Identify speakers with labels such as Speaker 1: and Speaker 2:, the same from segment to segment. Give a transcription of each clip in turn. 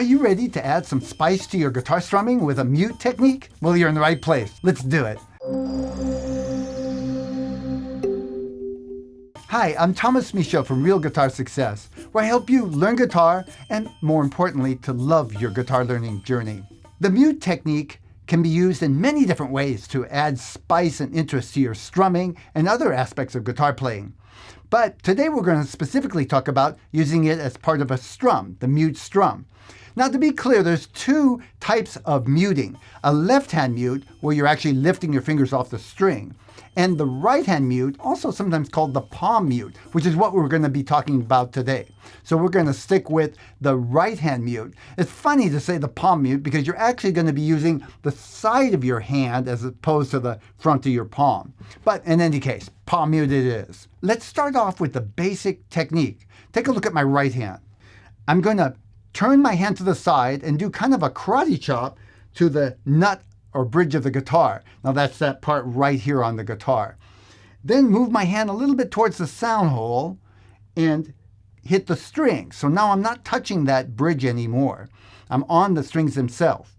Speaker 1: Are you ready to add some spice to your guitar strumming with a mute technique? Well, you're in the right place. Let's do it. Hi, I'm Tomas Michaud from Real Guitar Success, where I help you learn guitar and, more importantly, to love your guitar learning journey. The mute technique can be used in many different ways to add spice and interest to your strumming and other aspects of guitar playing. But today we're going to specifically talk about using it as part of a strum, the mute strum. Now, to be clear, there's two types of muting. A left-hand mute, where you're actually lifting your fingers off the string, and the right-hand mute, also sometimes called the palm mute, which is what we're going to be talking about today. So we're going to stick with the right-hand mute. It's funny to say the palm mute because you're actually going to be using the side of your hand as opposed to the front of your palm. But in any case, palm mute it is. Let's start off with the basic technique. Take a look at my right hand. I'm going to turn my hand to the side and do kind of a karate chop to the nut or bridge of the guitar. Now that's that part right here on the guitar. Then move my hand a little bit towards the sound hole and hit the strings. So now I'm not touching that bridge anymore. I'm on the strings themselves.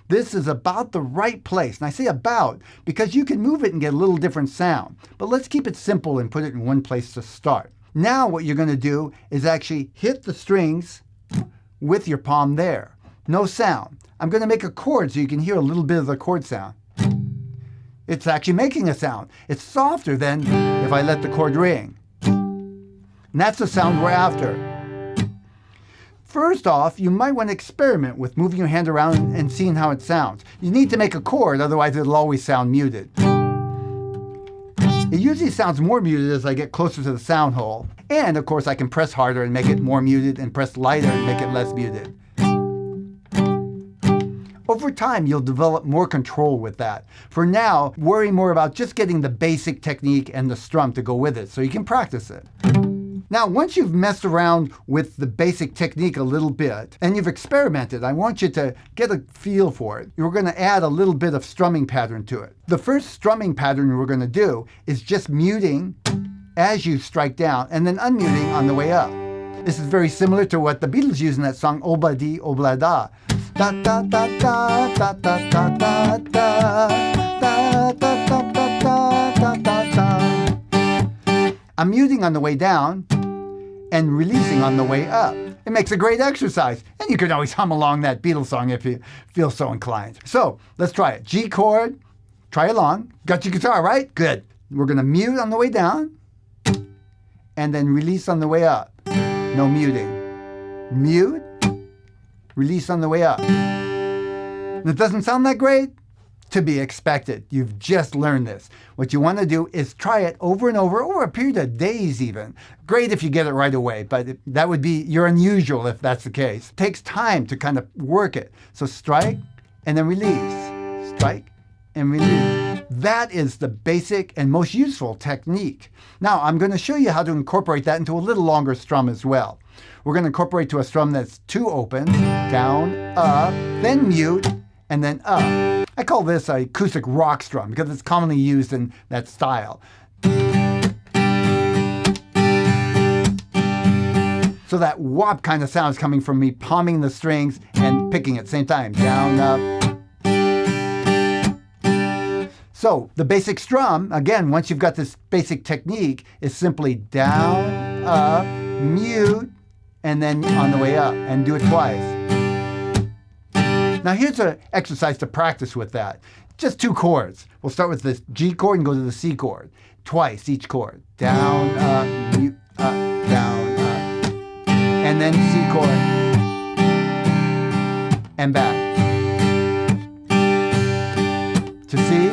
Speaker 1: This is about the right place. And I say about because you can move it and get a little different sound. But let's keep it simple and put it in one place to start. Now what you're going to do is actually hit the strings with your palm there. No sound. I'm going to make a chord so you can hear a little bit of the chord sound. It's actually making a sound. It's softer than if I let the chord ring. And that's the sound we're after. First off, you might want to experiment with moving your hand around and seeing how it sounds. You need to make a chord, otherwise it'll always sound muted. It usually sounds more muted as I get closer to the sound hole. And of course I can press harder and make it more muted and press lighter and make it less muted. Over time, you'll develop more control with that. For now, worry more about just getting the basic technique and the strum to go with it so you can practice it. Now, once you've messed around with the basic technique a little bit and you've experimented, I want you to get a feel for it. You're going to add a little bit of strumming pattern to it. The first strumming pattern we're going to do is just muting as you strike down and then unmuting on the way up. This is very similar to what the Beatles use in that song Obla Di Obla Da. Da da da da da da da da da da da da da da da. I'm muting on the way down and releasing on the way up. It makes a great exercise, and you can always hum along that Beatles song if you feel so inclined. So let's try it. G chord, try along. Got your guitar, right? Good. We're going to mute on the way down and then release on the way up. No muting. Mute. Release on the way up. And it doesn't sound that great? To be expected. You've just learned this. What you want to do is try it over and over a period of days even. Great if you get it right away, but that would be, you're unusual if that's the case. It takes time to kind of work it. So strike and then release. Strike and release. That is the basic and most useful technique. Now I'm going to show you how to incorporate that into a little longer strum as well. We're going to incorporate to a strum that's two opens, down, up, then mute, and then up. I call this an acoustic rock strum because it's commonly used in that style. So that whop kind of sound is coming from me palming the strings and picking at the same time. Down, up. So the basic strum, again, once you've got this basic technique, is simply down, up, mute, and then on the way up, and do it twice. Now here's an exercise to practice with that. Just two chords. We'll start with this G chord and go to the C chord. Twice each chord. Down, up, mute, up, down, up. And then C chord. And back. To C.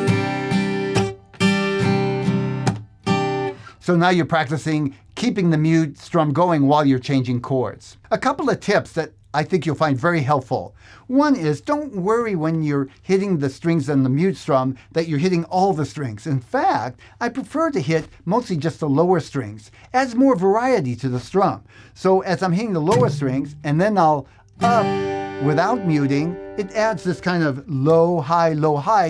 Speaker 1: So now you're practicing keeping the mute strum going while you're changing chords. A couple of tips that I think you'll find very helpful. One is don't worry when you're hitting the strings on the mute strum that you're hitting all the strings. In fact, I prefer to hit mostly just the lower strings. Adds more variety to the strum. So as I'm hitting the lower strings and then I'll up without muting, it adds this kind of low, high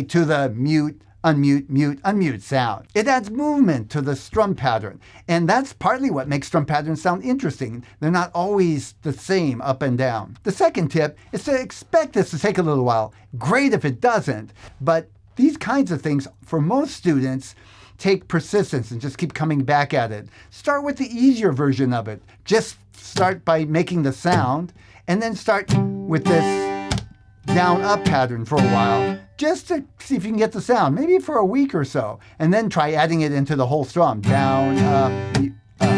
Speaker 1: to the mute, unmute, mute, unmute sound. It adds movement to the strum pattern. And that's partly what makes strum patterns sound interesting. They're not always the same up and down. The second tip is to expect this to take a little while. Great if it doesn't, but these kinds of things, for most students, take persistence and just keep coming back at it. Start with the easier version of it. Just start by making the sound, and then start with this down-up pattern for a while, just to see if you can get the sound, maybe for a week or so. And then try adding it into the whole strum. Down, up, up.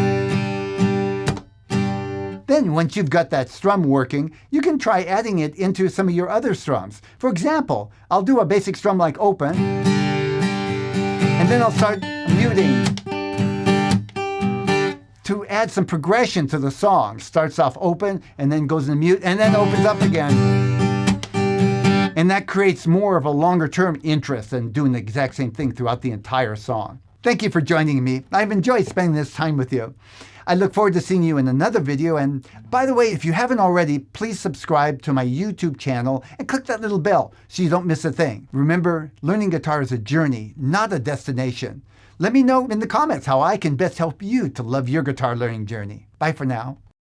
Speaker 1: Then once you've got that strum working, you can try adding it into some of your other strums. For example, I'll do a basic strum like open, and then I'll start muting to add some progression to the song. Starts off open, and then goes into mute, and then opens up again. And that creates more of a longer-term interest than doing the exact same thing throughout the entire song. Thank you for joining me. I've enjoyed spending this time with you. I look forward to seeing you in another video. And by the way, if you haven't already, please subscribe to my YouTube channel and click that little bell so you don't miss a thing. Remember, learning guitar is a journey, not a destination. Let me know in the comments how I can best help you to love your guitar learning journey. Bye for now.